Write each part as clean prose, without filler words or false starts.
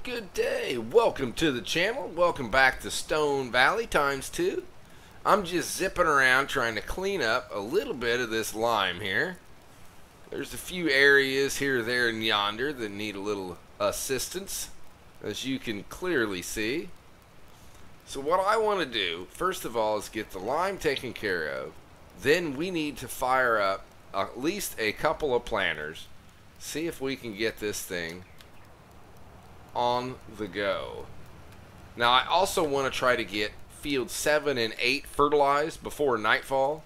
Good day. Welcome to the channel. Welcome back to Stone Valley ×2. I'm just zipping around trying to clean up a little bit of this lime here. There's a few areas here, there, and yonder that need a little assistance, as you can clearly see. So what I want to do, first of all, is get the lime taken care of. Then we need to fire up at least a couple of planters. See if we can get this thing on the go. Now I also want to try to get field 7 and 8 fertilized before nightfall,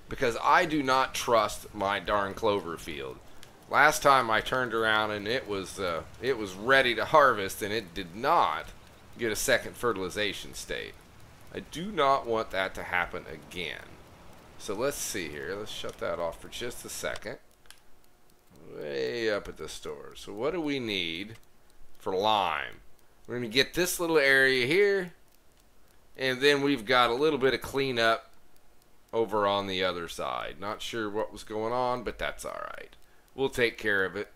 because I do not trust my darn clover field. Last time I turned around and it was ready to harvest, and it did not get a second fertilization state. I do not want that to happen again. So let's see here. Let's shut that off for just a second. Way up at the store. So what do we need for lime? We're going to get this little area here, and then we've got a little bit of cleanup over on the other side. Not sure what was going on, but that's alright. We'll take care of it.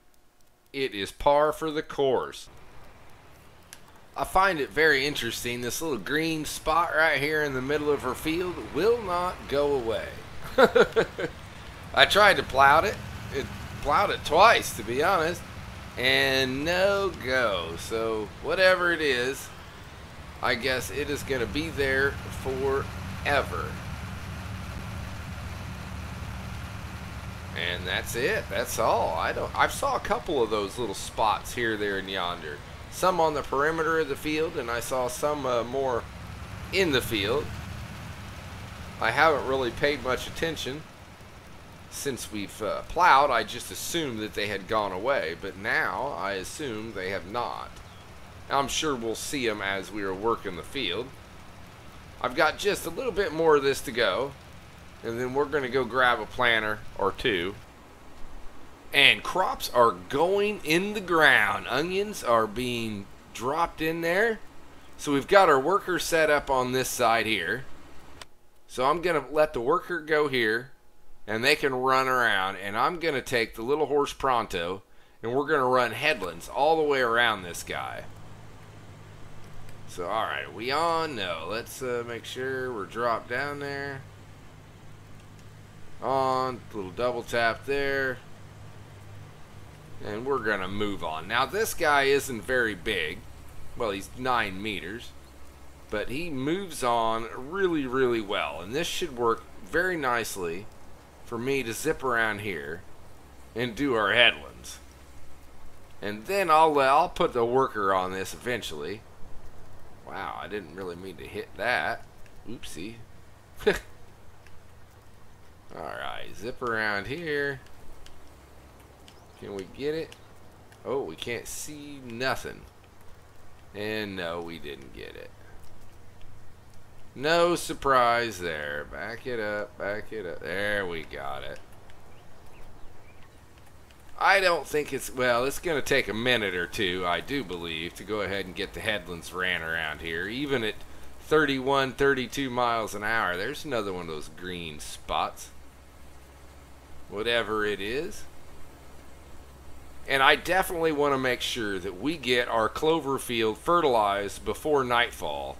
It is par for the course. I find it very interesting. This little green spot right here in the middle of her field will not go away. I tried to plow it. It plowed it twice, to be honest, and no go. So whatever it is, I guess it is going to be there forever. And that's it. That's all. I saw a couple of those little spots here, there, and yonder. Some on the perimeter of the field, and I saw some more in the field. I haven't really paid much attention since we've plowed. I just assumed that they had gone away, but now I assume they have not. I'm sure we'll see them as we are working the field. I've got just a little bit more of this to go, and then we're going to go grab a planter or two. And crops are going in the ground. Onions are being dropped in there. So we've got our worker set up on this side here. So I'm going to let the worker go here, and they can run around. And I'm going to take the little horse Pronto, and we're going to run headlands all the way around this guy. So, alright, are we on? No. Let's make sure we're dropped down there. On. Little double tap there. And we're going to move on. Now, this guy isn't very big. Well, he's 9 meters. But he moves on really, really well. And this should work very nicely for me to zip around here and do our headlands. And then I'll put the worker on this eventually. Wow, I didn't really mean to hit that. Oopsie. Alright, zip around here. Can we get it? Oh, we can't see nothing. And no, we didn't get it. No surprise there. Back it up, back it up. There, we got it. I don't think it's, well, it's going to take a minute or two, I do believe, to go ahead and get the headlands ran around here. Even at 31, 32 miles an hour, there's another one of those green spots. Whatever it is. And I definitely want to make sure that we get our clover field fertilized before nightfall.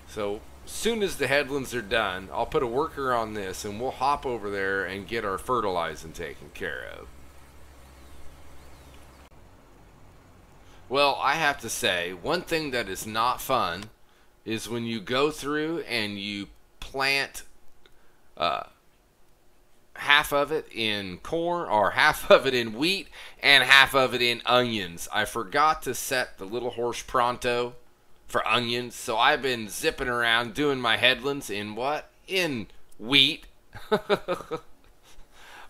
So, as soon as the headlands are done, I'll put a worker on this and we'll hop over there and get our fertilizing taken care of. Well, I have to say, one thing that is not fun is when you go through and you plant half of it in corn, or half of it in wheat, and half of it in onions. I forgot to set the little horse Pronto for onions, so I've been zipping around doing my headlands in what? In wheat. But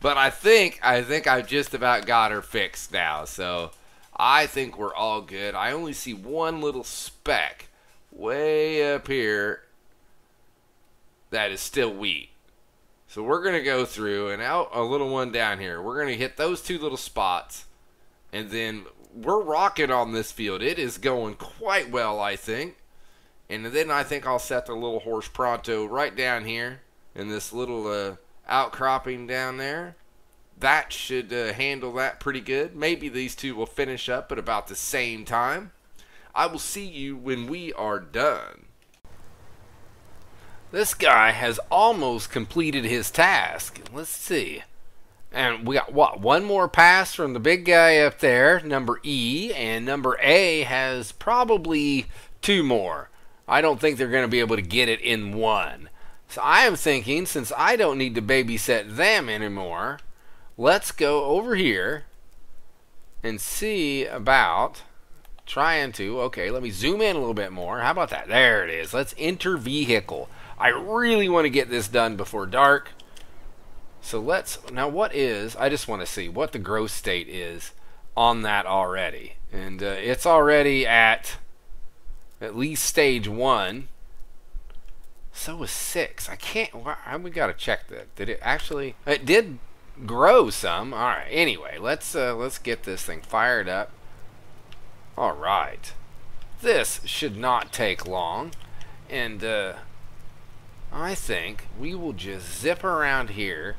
I think I've just about got her fixed now, so I think we're all good. I only see one little speck way up here that is still wheat. So we're going to go through and out a little one down here. We're going to hit those two little spots. And then we're rocking on this field. It is going quite well, I think. And then I think I'll set the little horse Pronto right down here in this little outcropping down there. That should handle that pretty good. Maybe these two will finish up at about the same time. I will see you when we are done. This guy has almost completed his task. Let's see. And we got, what, one more pass from the big guy up there, number E, and number A has probably 2 more. I don't think they're going to be able to get it in one. So I am thinking, since I don't need to babysit them anymore, let's go over here and see about trying to, okay, let me zoom in a little bit more. How about that? There it is. Let's enter vehicle. I really want to get this done before dark. So let's, now what is, I just want to see what the growth state is on that already. And it's already at least stage 1. So is 6. I can't, we got to check that. Did it actually, it did grow some. All right, anyway, let's get this thing fired up. All right. This should not take long. And I think we will just zip around here.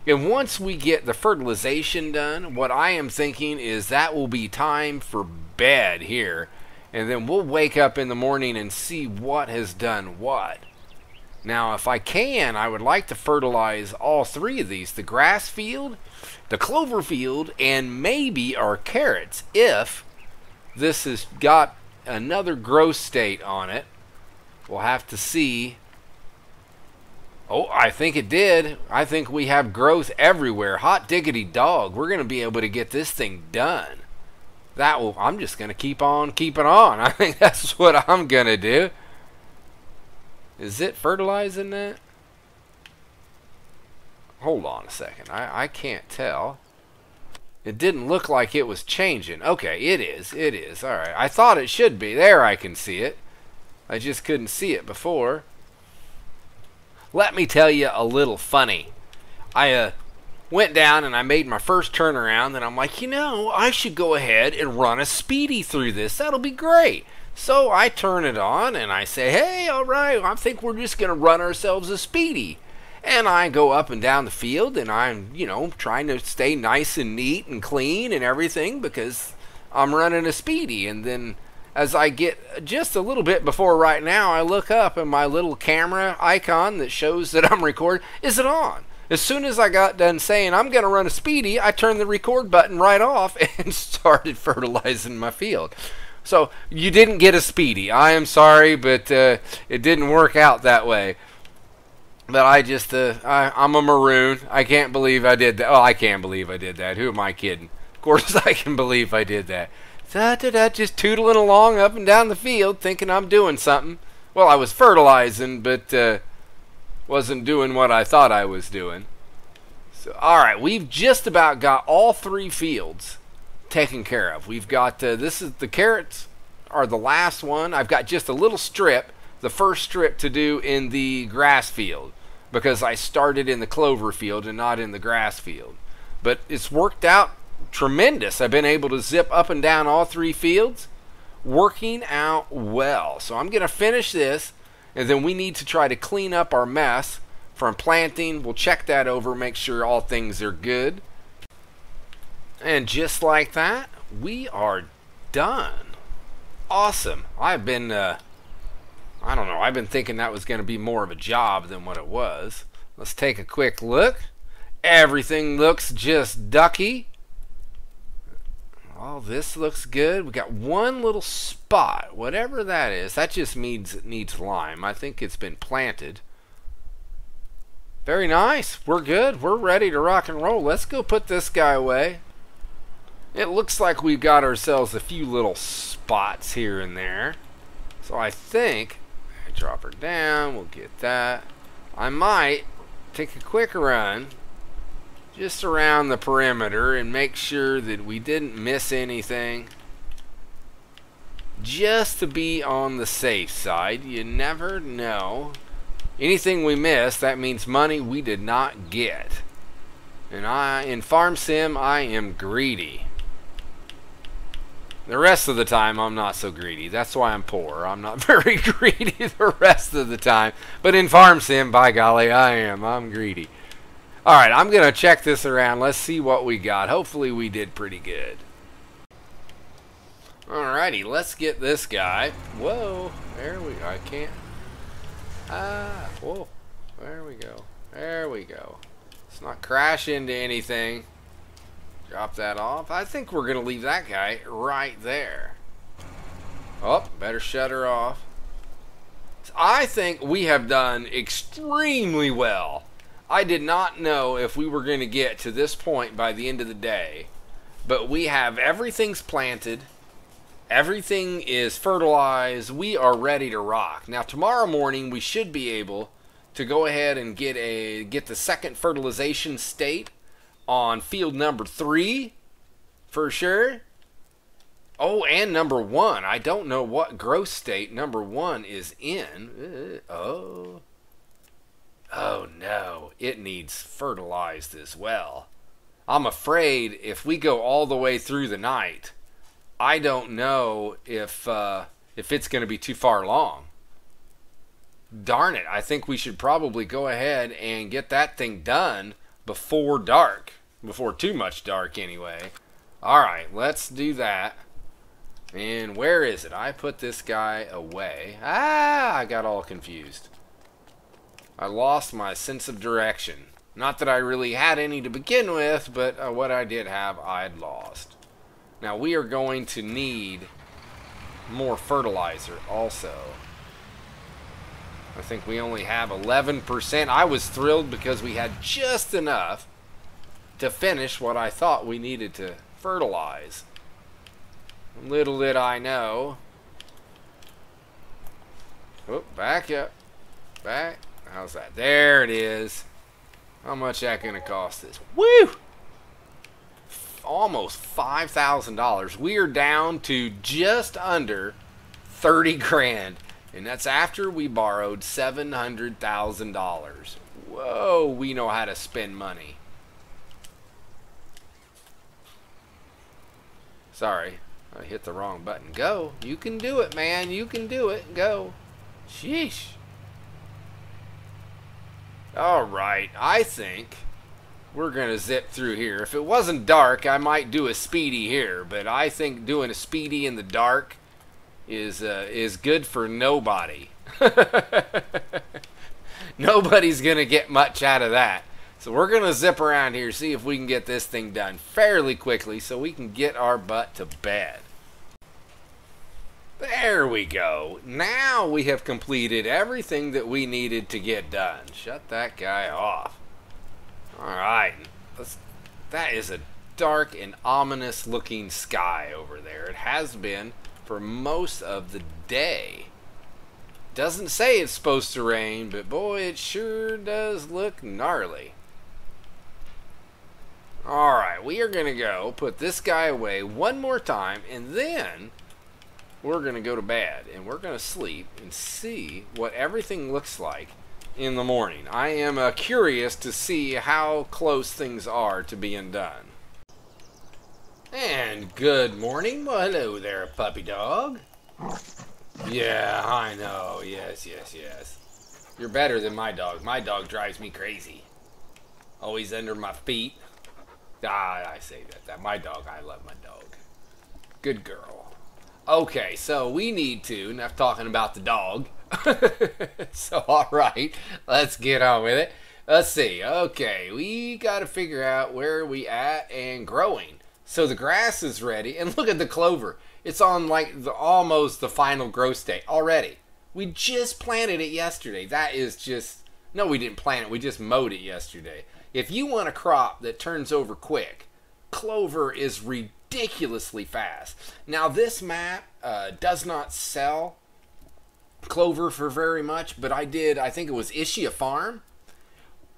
And once we get the fertilization done, what I am thinking is that will be time for bed here. And then we'll wake up in the morning and see what has done what. Now, if I can, I would like to fertilize all 3 of these. The grass field, the clover field, and maybe our carrots. If this has got another growth state on it, we'll have to see. Oh, I think it did. I think we have growth everywhere. Hot diggity dog. We're going to be able to get this thing done. That will, I'm just going to keep on keeping on. I think that's what I'm going to do. Is it fertilizing that? Hold on a second. I can't tell. It didn't look like it was changing. Okay, it is. It is. All right. I thought it should be. There, I can see it. I just couldn't see it before. Let me tell you a little funny. I went down and I made my first turnaround, and I'm like, you know, I should go ahead and run a speedy through this. That'll be great. So I turn it on and I say, hey, all right, I think we're just going to run ourselves a speedy. And I go up and down the field, and I'm, you know, trying to stay nice and neat and clean and everything because I'm running a speedy. And then as I get just a little bit before right now, I look up and my little camera icon that shows that I'm recording isn't on. As soon as I got done saying I'm going to run a speedy, I turned the record button right off and started fertilizing my field. So you didn't get a speedy. I am sorry, but it didn't work out that way. But I just, I'm a maroon. I can't believe I did that. Oh, I can't believe I did that. Who am I kidding? Of course I can believe I did that. Just tootling along up and down the field thinking I'm doing something. Well, I was fertilizing, but wasn't doing what I thought I was doing. So, all right, we've just about got all 3 fields taken care of. We've got, this is the carrots are the last one. I've got just a little strip, the first strip to do in the grass field because I started in the clover field and not in the grass field. But it's worked out tremendous. I've been able to zip up and down all 3 fields, working out well. So I'm going to finish this, and then we need to try to clean up our mess from planting. We'll check that over, make sure all things are good. And just like that, we are done. Awesome. I've been, I don't know, I've been thinking that was going to be more of a job than what it was. Let's take a quick look. Everything looks just ducky. All this looks good. We got one little spot, whatever that is. That just means it needs lime. I think it's been planted. Very nice. We're good. We're ready to rock and roll. Let's go put this guy away. It looks like we've got ourselves a few little spots here and there. So I think I drop her down. We'll get that. I might take a quick run just around the perimeter and make sure that we didn't miss anything. Just to be on the safe side. You never know. Anything we miss, that means money we did not get. And in Farm Sim, I am greedy. The rest of the time, I'm not so greedy. That's why I'm poor. I'm not very greedy the rest of the time. But in Farm Sim, by golly, I am. I'm greedy. Alright, I'm going to check this around. Let's see what we got. Hopefully we did pretty good. Alright. Alrighty, let's get this guy. Whoa, there we go. I can't. Whoa. There we go. There we go. Let's not crash into anything. Drop that off. I think we're going to leave that guy right there. Oh, better shut her off. I think we have done extremely well. I did not know if we were going to get to this point by the end of the day. But we have everything's planted. Everything is fertilized. We are ready to rock. Now tomorrow morning we should be able to go ahead and get the second fertilization state on field number 3 for sure. Oh, and number 1. I don't know what growth state number 1 is in. Oh no, it needs fertilized as well. I'm afraid if we go all the way through the night, I don't know if it's going to be too far along. Darn it, I think we should probably go ahead and get that thing done before dark. Before too much dark, anyway. Alright, let's do that. And where is it? I put this guy away. I got all confused. I lost my sense of direction. Not that I really had any to begin with, but what I did have, I'd lost. Now, we are going to need more fertilizer also. I think we only have 11%. I was thrilled because we had just enough to finish what I thought we needed to fertilize. Little did I know. Oh, back up. Back. How's that? There it is. How much that gonna cost us? Woo! Almost $5,000. We are down to just under 30 grand. And that's after we borrowed $700,000. Whoa, we know how to spend money. Sorry, I hit the wrong button. Go. You can do it, man. You can do it. Go. Sheesh. Alright, I think we're going to zip through here. If it wasn't dark, I might do a speedy here. But I think doing a speedy in the dark is good for nobody. Nobody's going to get much out of that. So we're going to zip around here, see if we can get this thing done fairly quickly so we can get our butt to bed. There we go. Now we have completed everything that we needed to get done. Shut that guy off. Alright. That is a dark and ominous looking sky over there. It has been for most of the day. Doesn't say it's supposed to rain, but boy, it sure does look gnarly. Alright, we are going to go put this guy away one more time, and then we're going to go to bed, and we're going to sleep and see what everything looks like in the morning. I am curious to see how close things are to being done. And good morning. Well, hello there, puppy dog. Yeah, I know. Yes, yes, yes. You're better than my dog. My dog drives me crazy. Always under my feet. I say that. My dog, I love my dog. Good girl. Okay, so we need to, enough talking about the dog. So, alright, let's get on with it. Let's see. Okay, we got to figure out where we at and growing. So the grass is ready, and look at the clover. It's on like almost the final growth state already. We just planted it yesterday. That is just, no, we didn't plant it. We just mowed it yesterday. If you want a crop that turns over quick, clover is ridiculously fast. Now this map does not sell clover for very much, but I think it was Ishia Farm,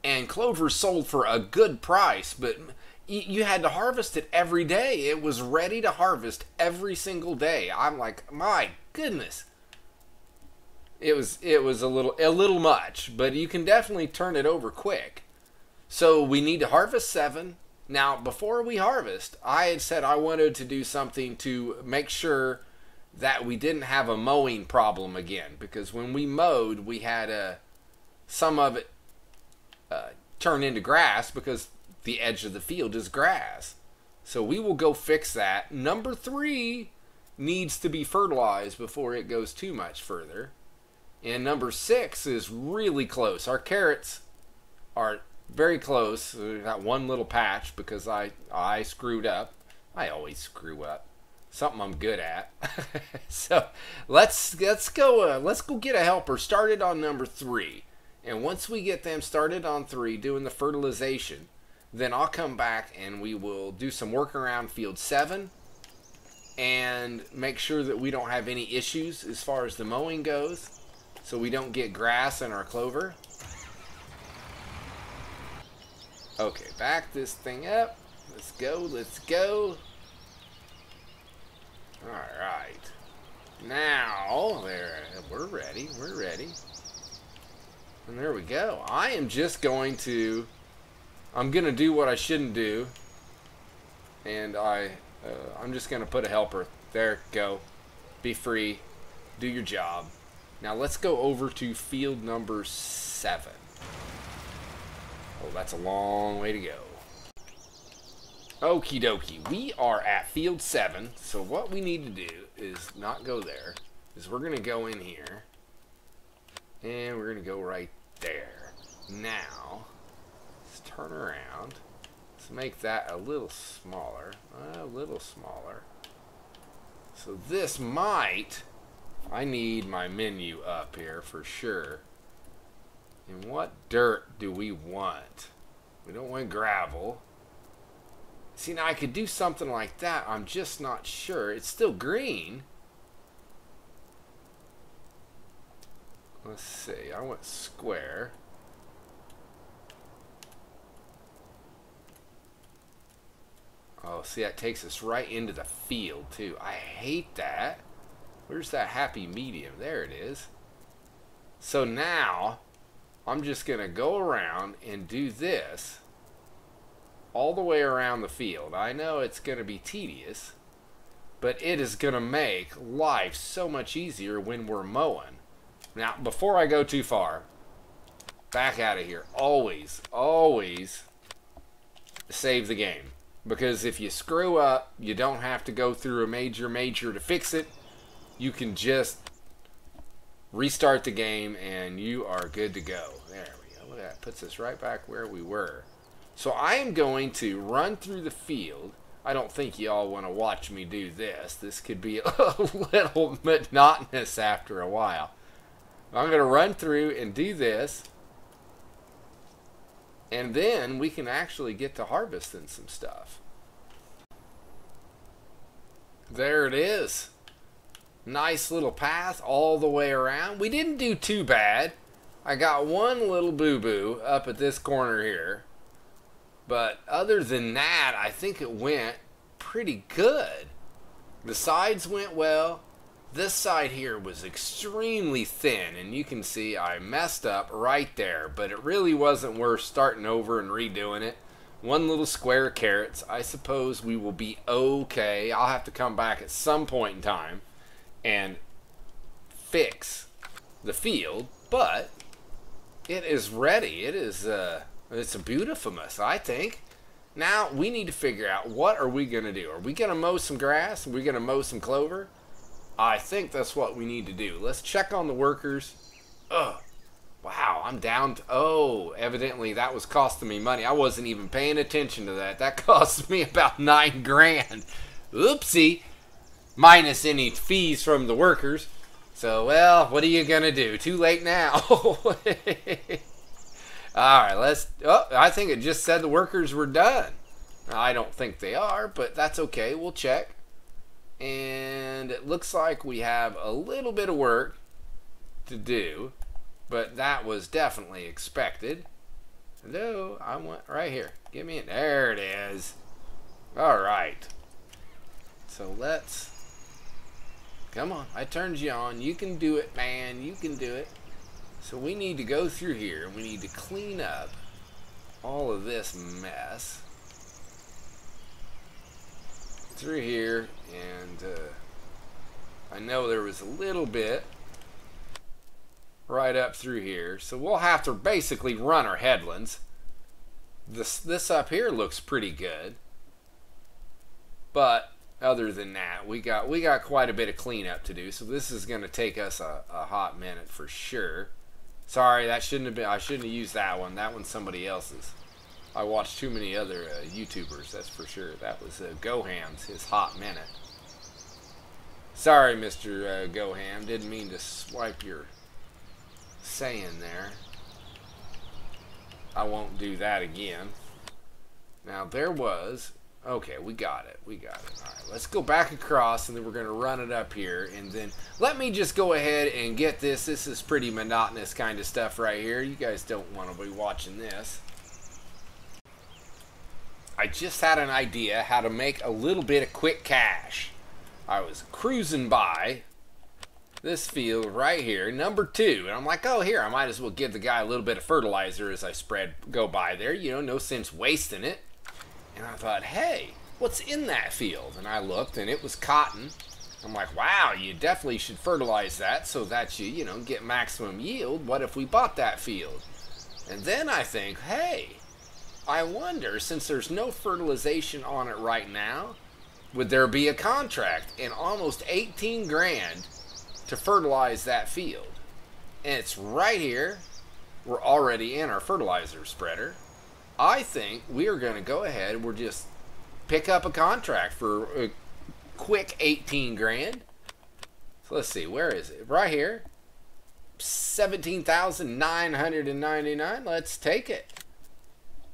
and clover sold for a good price, but you had to harvest it every day. It was ready to harvest every single day. I'm like, my goodness. It was a little much, but you can definitely turn it over quick. So we need to harvest 7. Now, before we harvest, I had said I wanted to do something to make sure that we didn't have a mowing problem again, because when we mowed, we had some of it turn into grass because the edge of the field is grass. So we will go fix that. Number 3 needs to be fertilized before it goes too much further. And number 6 is really close. Our carrots are very close. We got one little patch because I screwed up. I always screw up. Something I'm good at. So let's go get a helper started on number 3. And once we get them started on 3 doing the fertilization, then I'll come back and we will do some work around field 7 and make sure that we don't have any issues as far as the mowing goes, so we don't get grass in our clover. Okay, back this thing up. Let's go, let's go. Alright. Now, we're ready, we're ready. And there we go. I am just going to, I'm going to do what I shouldn't do. And I'm just going to put a helper. There, go. Be free. Do your job. Now let's go over to field number 7. Oh, that's a long way to go. Okie dokie. We are at field 7. So what we need to do is not go there. Is we're going to go in here. And we're going to go right there. Now, let's turn around. Let's make that a little smaller. A little smaller. So this might... I need my menu up here for sure. And what dirt do we want? We don't want gravel. See, now I could do something like that. I'm just not sure. It's still green. Let's see. I want square. Oh, see, that takes us right into the field, too. I hate that. Where's that happy medium? There it is. So now, I'm just going to go around and do this all the way around the field. I know it's going to be tedious, but it is going to make life so much easier when we're mowing. Now, before I go too far, back out of here. Always, always save the game. Because if you screw up, you don't have to go through a major to fix it. You can just restart the game and you are good to go. There we go. Look at that. Puts us right back where we were. So I am going to run through the field. I don't think you all want to watch me do this. This could be a little monotonous after a while. I'm going to run through and do this. And then we can actually get to harvesting some stuff. There it is. Nice little path all the way around. We didn't do too bad. I got one little boo-boo up at this corner here. But other than that, I think it went pretty good. The sides went well. This side here was extremely thin, and you can see I messed up right there, but it really wasn't worth starting over and redoing it. One little square of carrots. I suppose we will be okay. I'll have to come back at some point in time and fix the field, but it is ready. It is it's a beautifulness, I think. Now we need to figure out, what are we going to do? Are we going to mow some grass? Are we going to mow some clover? I think that's what we need to do. Let's check on the workers. Ugh. Wow, I'm down to... Oh, evidently that was costing me money. I wasn't even paying attention to that. That cost me about $9 grand. Oopsie. Minus any fees from the workers. So, well, what are you going to do? Too late now. Alright, let's... Oh, I think it just said the workers were done. I don't think they are, but that's okay. We'll check. And it looks like we have a little bit of work to do, but that was definitely expected. Hello, I want right here. Give me it. There it is. All right. So let's, come on. I turned you on. You can do it, man. You can do it. So we need to go through here. We need to clean up all of this mess through here, and I know there was a little bit right up through here, so we'll have to basically run our headlands. This up here looks pretty good, but other than that, we got quite a bit of cleanup to do. So this is going to take us a hot minute for sure. Sorry, that shouldn't have been. I shouldn't have used that one. That one's somebody else's. I watched too many other YouTubers. That's for sure. That was Goham's, his hot minute. Sorry, Mr. Goham. Didn't mean to swipe your saying there. I won't do that again. Now there was. Okay, we got it. We got it. All right, let's go back across, and then we're going to run it up here. And then let me just go ahead and get this. This is pretty monotonous kind of stuff right here. You guys don't want to be watching this. I just had an idea how to make a little bit of quick cash. I was cruising by this field right here, number 2. And I'm like, oh, here, I might as well give the guy a little bit of fertilizer as I go by there. You know, no sense wasting it. And I thought, hey, what's in that field? And I looked, and it was cotton. I'm like, wow, you definitely should fertilize that so that you know, get maximum yield. What if we bought that field? And then I think, hey, I wonder, since there's no fertilization on it right now, would there be a contract in almost 18 grand to fertilize that field? And it's right here. We're already in our fertilizer spreader. I think we are going to go ahead. We'll just pick up a contract for a quick 18 grand. So let's see, where is it? Right here. 17,999. Let's take it.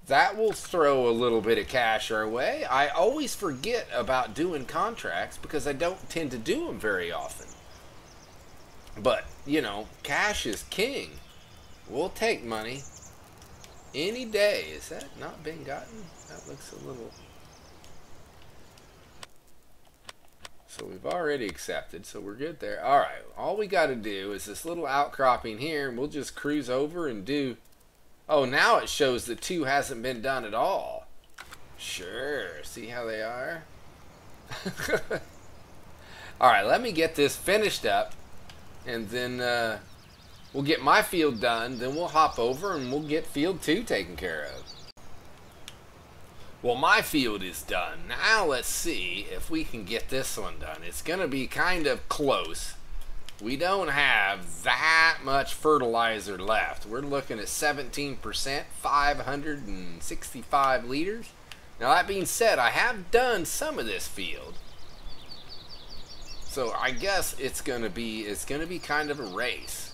That will throw a little bit of cash our way. I always forget about doing contracts because I don't tend to do them very often. But, you know, cash is king. We'll take money any day. Is that not been gotten? That looks a little... So we've already accepted, so we're good there. Alright, all we got to do is this little outcropping here, and we'll just cruise over and do... Oh, now it shows that 2 hasn't been done at all. Sure, see how they are? Alright, let me get this finished up, and then we'll get my field done, then we'll hop over and we'll get field 2 taken care of. Well, my field is done. Now let's see if we can get this one done. It's going to be kind of close. We don't have that much fertilizer left. We're looking at 17%, 565 liters. Now that being said, I have done some of this field. So I guess it's going to be kind of a race.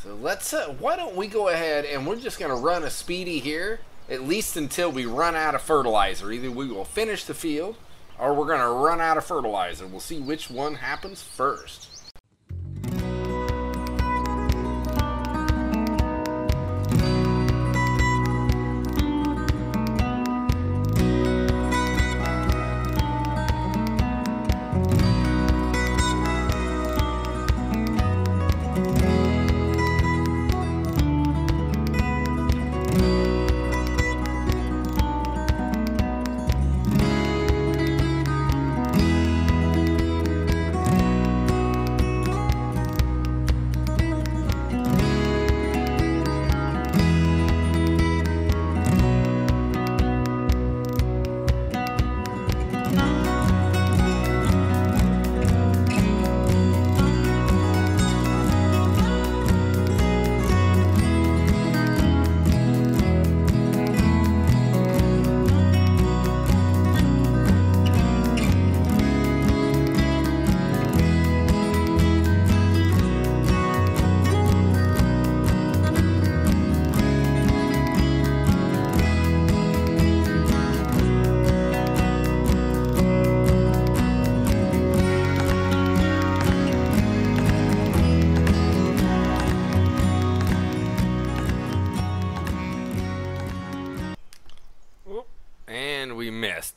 So let's why don't we go ahead and we're just going to run a speedy here, at least until we run out of fertilizer. Either we will finish the field or we're going to run out of fertilizer. We'll see which one happens first.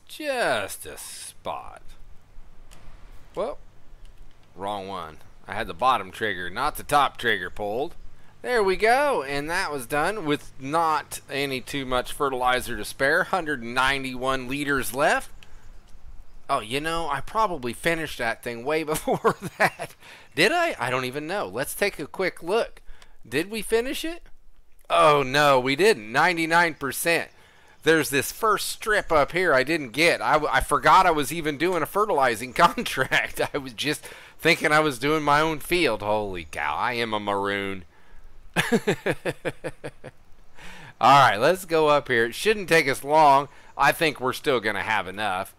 Just a spot. Well, wrong one. I had the bottom trigger, not the top trigger pulled. There we go, and that was done with not any too much fertilizer to spare. 191 liters left. Oh, you know, I probably finished that thing way before that. Did I? I don't even know. Let's take a quick look. Did we finish it? Oh, no, we didn't. 99%. there's this first strip up here I didn't get. I forgot I was even doing a fertilizing contract. I was just thinking I was doing my own field. Holy cow, I am a maroon. Alright, let's go up here. It shouldn't take us long. I think we're still going to have enough.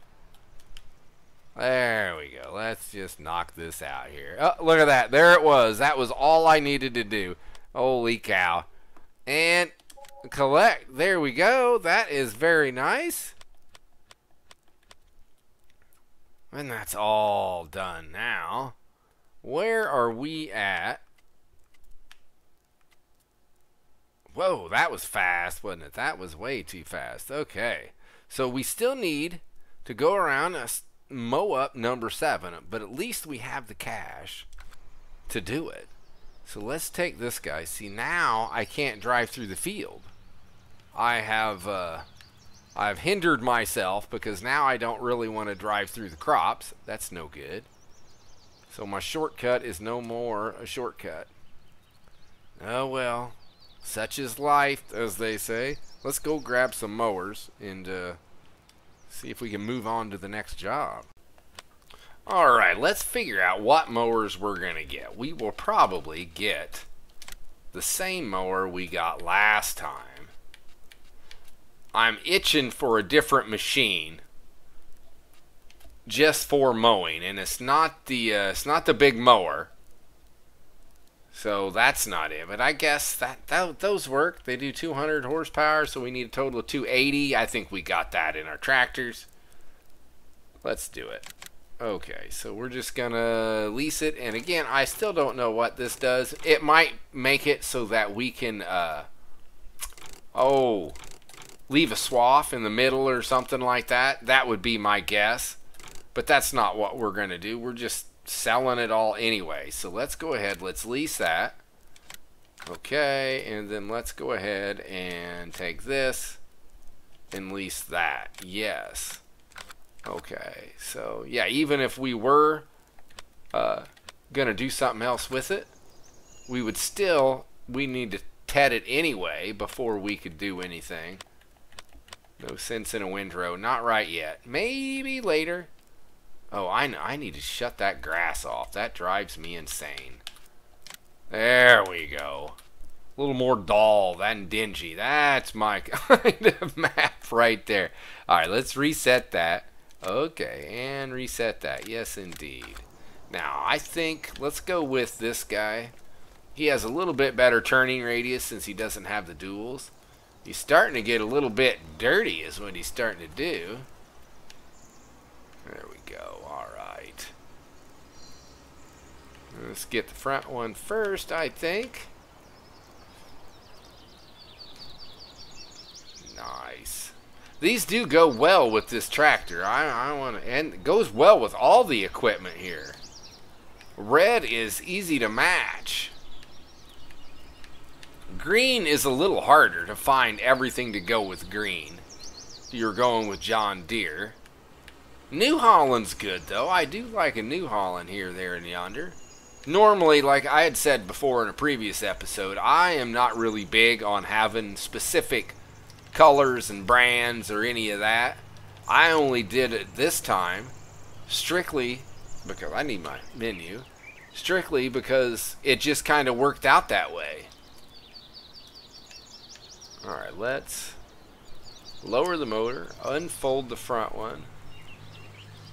There we go. Let's just knock this out here. Oh, look at that. There it was. That was all I needed to do. Holy cow. And collect. There we go. That is very nice. And that's all done now. Where are we at? Whoa, that was fast, wasn't it? That was way too fast. Okay. So we still need to go around and mow up number 7, but at least we have the cash to do it. So let's take this guy. See, now I can't drive through the field. I've hindered myself because now I don't really want to drive through the crops. That's no good. So my shortcut is no more a shortcut. Oh well. Such is life, as they say. Let's go grab some mowers and see if we can move on to the next job. Alright, let's figure out what mowers we're going to get. We will probably get the same mower we got last time. I'm itching for a different machine just for mowing, and it's not the big mower. So that's not it, but I guess those work. They do 200 horsepower, so we need a total of 280. I think we got that in our tractors. Let's do it. Okay, so we're just gonna lease it, and again, I still don't know what this does. It might make it so that we can, leave a swath in the middle or something like that. That would be my guess, but that's not what we're gonna do. We're just selling it all anyway. So let's go ahead, let's lease that. Okay, and then let's go ahead and take this and lease that. Yes. Okay, so yeah, even if we were gonna do something else with it, we need to TED it anyway before we could do anything. No sense in a windrow. Not right yet. Maybe later. Oh, I need to shut that grass off. That drives me insane. There we go. A little more dull than dingy. That's my kind of map right there. Alright, let's reset that. Okay, and reset that. Yes, indeed. Now, I think, let's go with this guy. He has a little bit better turning radius since he doesn't have the duals. He's starting to get a little bit dirty is what he's starting to do. There we go. Alright. Let's get the front one first, I think. Nice. These do go well with this tractor. I want to, and it goes well with all the equipment here. Red is easy to match. Green is a little harder to find everything to go with green. You're going with John Deere. New Holland's good, though. I do like a New Holland here, there, and yonder. Normally, like I had said before in a previous episode, I am not really big on having specific colors and brands or any of that. I only did it this time strictly because I need my menu. Strictly because it just kind of worked out that way. Alright, let's lower the motor, unfold the front one.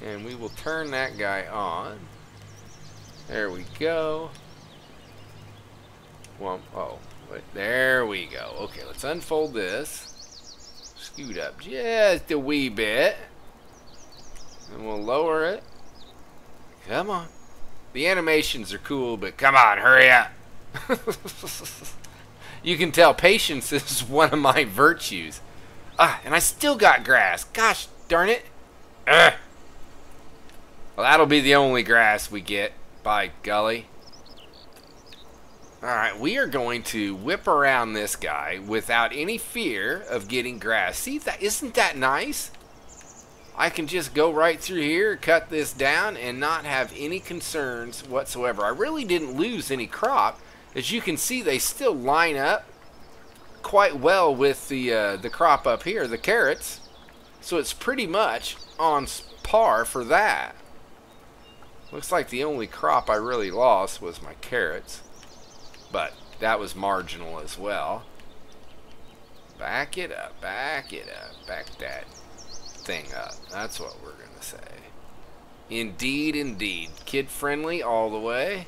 And we will turn that guy on. There we go. Well, oh, wait, there we go. Okay, let's unfold this. Scoot up just a wee bit. And we'll lower it. Come on. The animations are cool, but come on, hurry up. You can tell patience is one of my virtues. And I still got grass. Gosh darn it. Ugh. Well, that'll be the only grass we get, by golly. Alright, we are going to whip around this guy without any fear of getting grass. See, isn't that nice? I can just go right through here, cut this down, and not have any concerns whatsoever. I really didn't lose any crop. As you can see, they still line up quite well with the crop up here, the carrots. So it's pretty much on par for that. Looks like the only crop I really lost was my carrots, but that was marginal as well. Back it up, back it up, back that thing up. That's what we're gonna say. Indeed, indeed. Kid friendly all the way.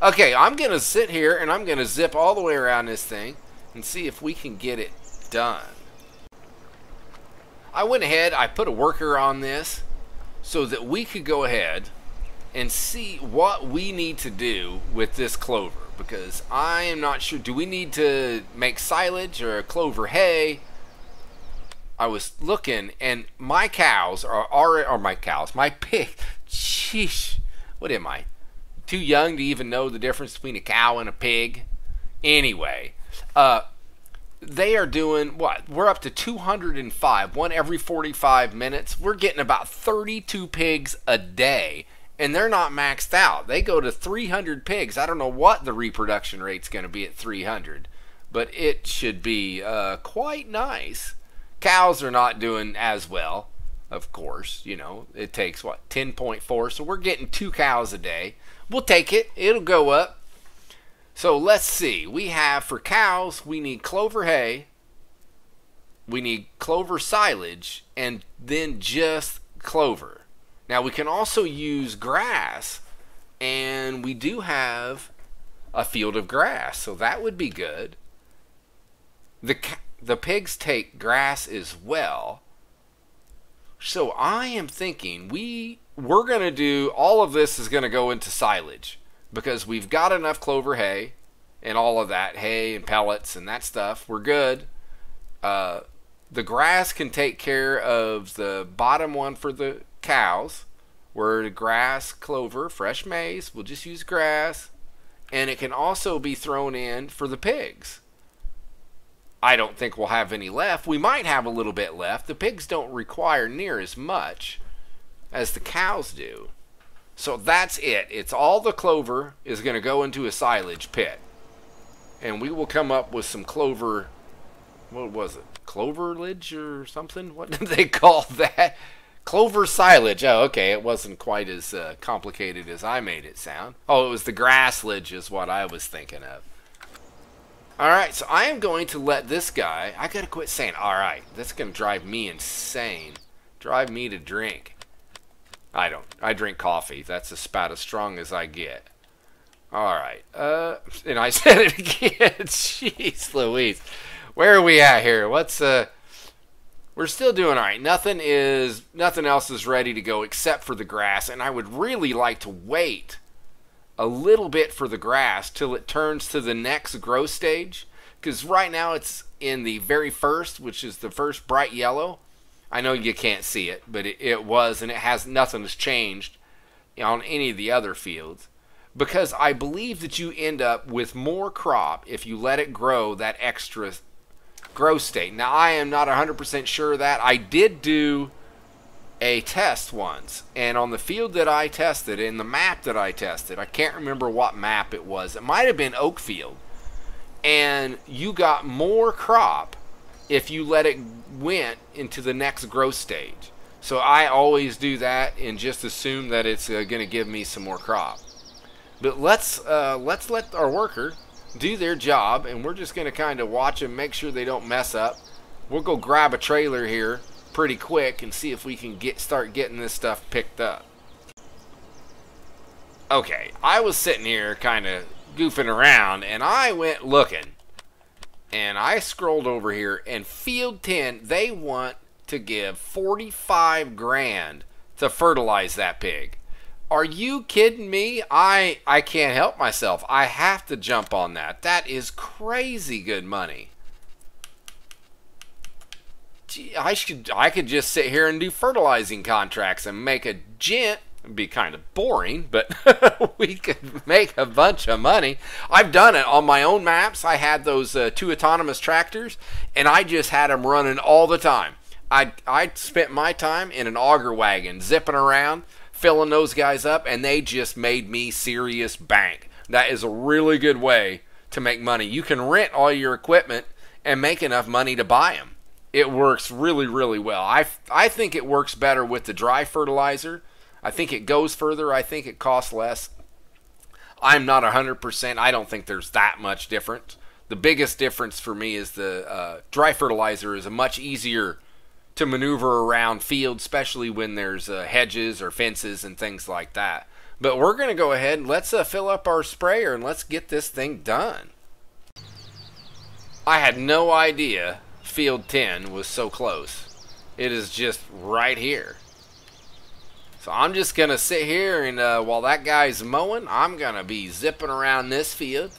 Okay, I'm gonna sit here and I'm gonna zip all the way around this thing and see if we can get it done. I went ahead, I put a worker on this so that we could go ahead and see what we need to do with this clover, because I am not sure. Do we need to make silage or clover hay? I was looking, and my cows my pig, sheesh, what am I, too young to even know the difference between a cow and a pig? Anyway, they are doing what? We're up to 205, one every 45 minutes. We're getting about 32 pigs a day, and they're not maxed out. They go to 300 pigs. I don't know what the reproduction rate's going to be at 300, but it should be quite nice. Cows are not doing as well, of course. You know, it takes, what, 10.4, so we're getting 2 cows a day. We'll take it. It'll go up. So let's see. We have, for cows, we need clover hay, we need clover silage, and then just clover. Now we can also use grass, and we do have a field of grass, so that would be good. The pigs take grass as well. So I am thinking we're going to do, all of this is going to go into silage, because we've got enough clover hay and all of that, hay and pellets and that stuff. We're good. The grass can take care of the bottom one for the cows. We're the grass, clover, fresh maize. We'll just use grass. And it can also be thrown in for the pigs. I don't think we'll have any left. We might have a little bit left. The pigs don't require near as much as the cows do. So that's it. It's all the clover is going to go into a silage pit. And we will come up with some clover, what was it? Cloverage or something? What did they call that? Clover silage. Oh, okay. It wasn't quite as complicated as I made it sound. Oh, it was the grassilage is what I was thinking of. Alright, so I am going to let this guy, I gotta quit saying alright. That's gonna drive me insane. Drive me to drink. I don't. I drink coffee. That's about as strong as I get. Alright. And I said it again. Jeez Louise. Where are we at here? We're still doing alright. Nothing else is ready to go except for the grass. And I would really like to wait a little bit for the grass till it turns to the next growth stage, because right now it's in the very first, which is the first bright yellow. I know you can't see it, but it was, and nothing has changed on any of the other fields, because I believe that you end up with more crop if you let it grow that extra growth state. Now I am not 100% sure of that. I did do a test once, and on the field that I tested, in the map that I tested, I can't remember what map it was. It might have been oak field, and you got more crop if you let it went into the next growth stage. So I always do that and just assume that it's going to give me some more crop. But let's let our worker do their job, and we're just going to kind of watch them, make sure they don't mess up. We'll go grab a trailer here pretty quick and see if we can start getting this stuff picked up. Okay, I was sitting here kind of goofing around, and I went looking, and I scrolled over here, and Field 10, they want to give 45 grand to fertilize that pig. Are you kidding me? I can't help myself. I have to jump on that. That is crazy good money. Gee, I could just sit here and do fertilizing contracts and make a gent. It'd be kind of boring, but we could make a bunch of money. I've done it on my own maps. I had those 2 autonomous tractors, and I just had them running all the time. I spent my time in an auger wagon, zipping around, filling those guys up, and they just made me serious bank. That is a really good way to make money. You can rent all your equipment and make enough money to buy them. It works really, really well. I think it works better with the dry fertilizer. I think it goes further. I think it costs less. I'm not 100%. I don't think there's that much difference. The biggest difference for me is the dry fertilizer is a much easier to maneuver around fields, especially when there's hedges or fences and things like that. But we're going to go ahead and let's fill up our sprayer and let's get this thing done. I had no idea field 10 was so close. It is just right here. So I'm just going to sit here and while that guy's mowing, I'm going to be zipping around this field,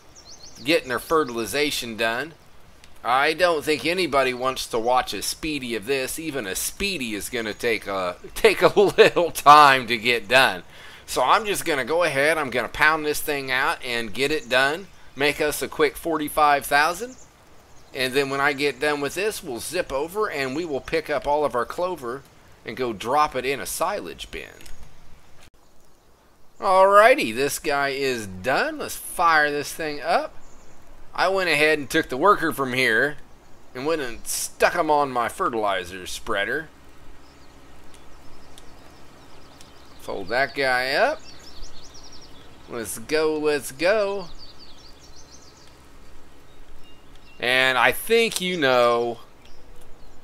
getting their fertilization done. I don't think anybody wants to watch a speedy of this. Even a speedy is going to take a little time to get done. So I'm just going to go ahead. I'm going to pound this thing out and get it done. Make us a quick 45,000. And then when I get done with this, we'll zip over and we will pick up all of our clover and go drop it in a silage bin. Alrighty, this guy is done. Let's fire this thing up. I went ahead and took the worker from here and went and stuck him on my fertilizer spreader. Fold that guy up. Let's go, let's go. And I think you know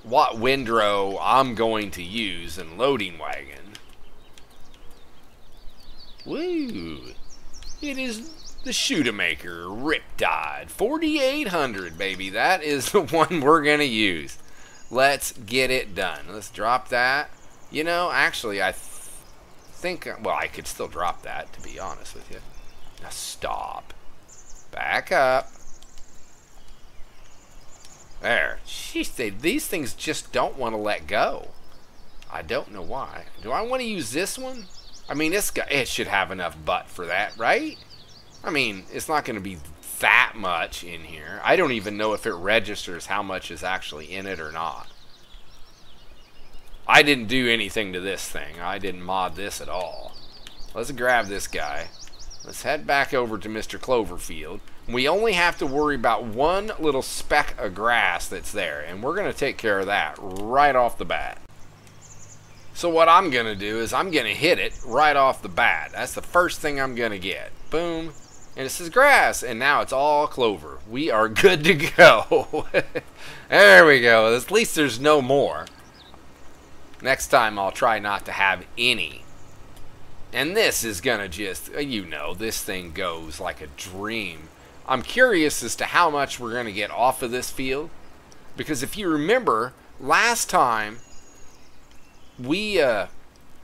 what windrow I'm going to use in loading wagon. Woo! It is the Shootamaker Riptide 4800, baby. That is the one we're going to use. Let's get it done. Let's drop that. You know, actually, I think, well, I could still drop that, to be honest with you. Now stop. Back up. There. Jeez, these things just don't want to let go. I don't know why. Do I want to use this one? I mean, it should have enough butt for that, right? I mean, it's not going to be that much in here. I don't even know if it registers how much is actually in it or not. I didn't do anything to this thing. I didn't mod this at all. Let's grab this guy. Let's head back over to Mr. Cloverfield. We only have to worry about one little speck of grass that's there, and we're going to take care of that right off the bat. So what I'm going to do is I'm going to hit it right off the bat. That's the first thing I'm going to get. Boom. And it says grass, and now it's all clover. We are good to go. There we go. At least there's no more. Next time I'll try not to have any. And this is going to just, you know, this thing goes like a dream. I'm curious as to how much we're going to get off of this field. Because if you remember, last time we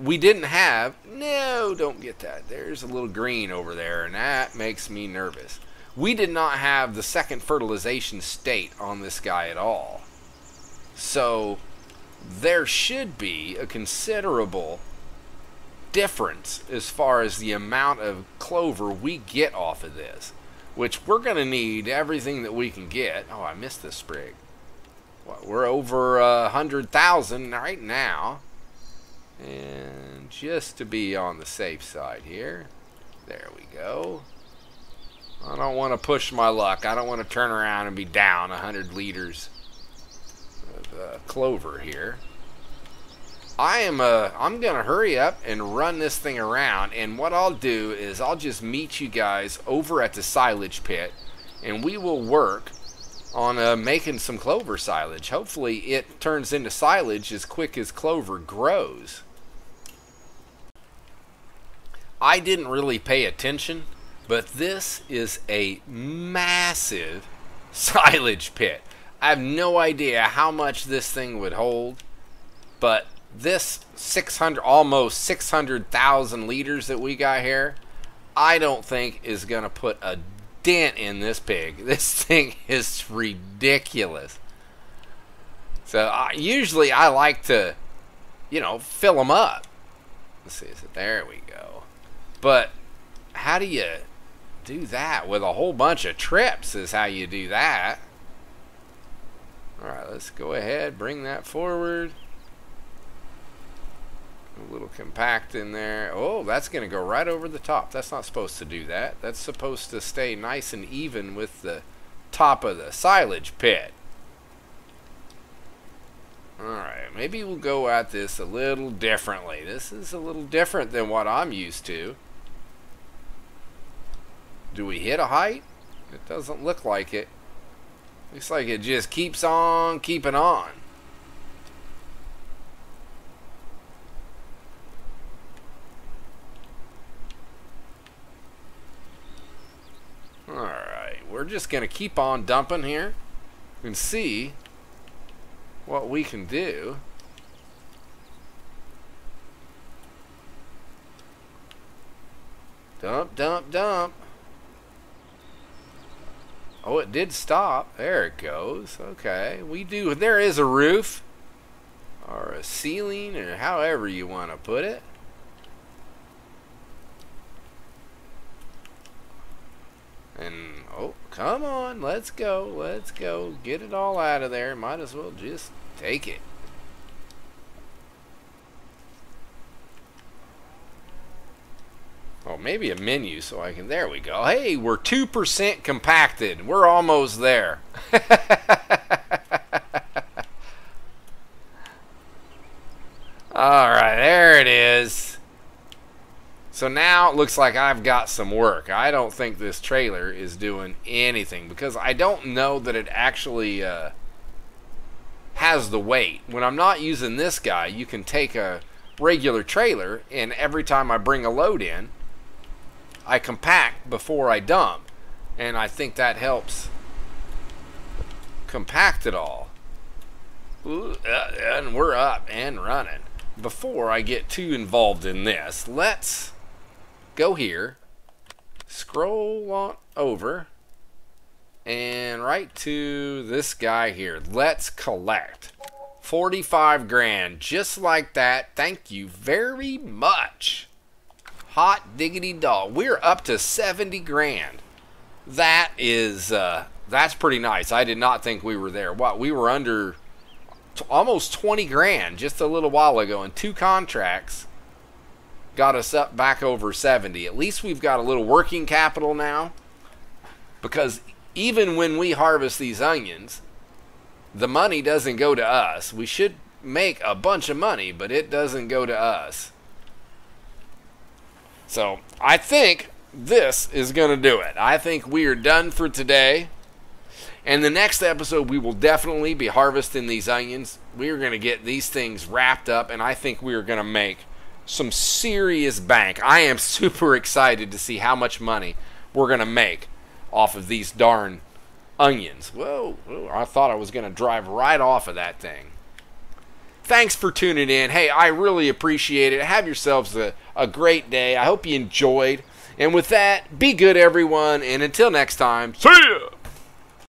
didn't have, no, don't get that. There's a little green over there, and that makes me nervous. We did not have the second fertilization state on this guy at all. So there should be a considerable difference as far as the amount of clover we get off of this, which we're going to need everything that we can get. Oh, I missed this sprig. Well, we're over 100,000 right now. And just to be on the safe side here, there we go. I don't want to push my luck. I don't want to turn around and be down 100 liters of clover here. I'm going to hurry up and run this thing around, and what I'll do is I'll just meet you guys over at the silage pit, and we will work on making some clover silage. Hopefully it turns into silage as quick as clover grows. I didn't really pay attention, but this is a massive silage pit. I have no idea how much this thing would hold, but this 600, almost 600,000 liters that we got here, I don't think is going to put a dent in this pig. This thing is ridiculous. So usually I like to, you know, fill them up. Let's see, so there we go. But how do you do that with a whole bunch of trips is how you do that. Alright, let's go ahead, bring that forward. A little compact in there. Oh, that's going to go right over the top. That's not supposed to do that. That's supposed to stay nice and even with the top of the silage pit. Alright, maybe we'll go at this a little differently. This is a little different than what I'm used to. Do we hit a height? It doesn't look like it. Looks like it just keeps on keeping on. Alright, we're just going to keep on dumping here and see what we can do. Dump, dump, dump. Oh, it did stop. There it goes. Okay, there is a roof or a ceiling or however you want to put it. And oh, come on, let's go, get it all out of there. Might as well just take it. Oh, maybe a menu so I can, there we go. Hey, we're 2% compacted. We're almost there. Alright, there it is. So now it looks like I've got some work. I don't think this trailer is doing anything because I don't know that it actually has the weight. When I'm not using this guy, you can take a regular trailer and every time I bring a load in, I compact before I dump. And I think that helps compact it all. And we're up and running. Before I get too involved in this, let's go here, scroll on over, and right to this guy here. Let's collect 45 grand, just like that. Thank you very much. Hot diggity dog. We're up to 70 grand. That is, that's pretty nice. I did not think we were there. What, we were under almost 20 grand just a little while ago, and 2 contracts got us up back over 70. At least we've got a little working capital now, because even when we harvest these onions, the money doesn't go to us. We should make a bunch of money, but it doesn't go to us. So I think this is going to do it. I think we are done for today. And the next episode, we will definitely be harvesting these onions. We are going to get these things wrapped up, and I think we are going to make some serious bank. I am super excited to see how much money we're going to make off of these darn onions. Whoa, I thought I was going to drive right off of that thing. Thanks for tuning in. Hey, I really appreciate it. Have yourselves a great day. I hope you enjoyed. And with that, be good, everyone. And until next time, see ya!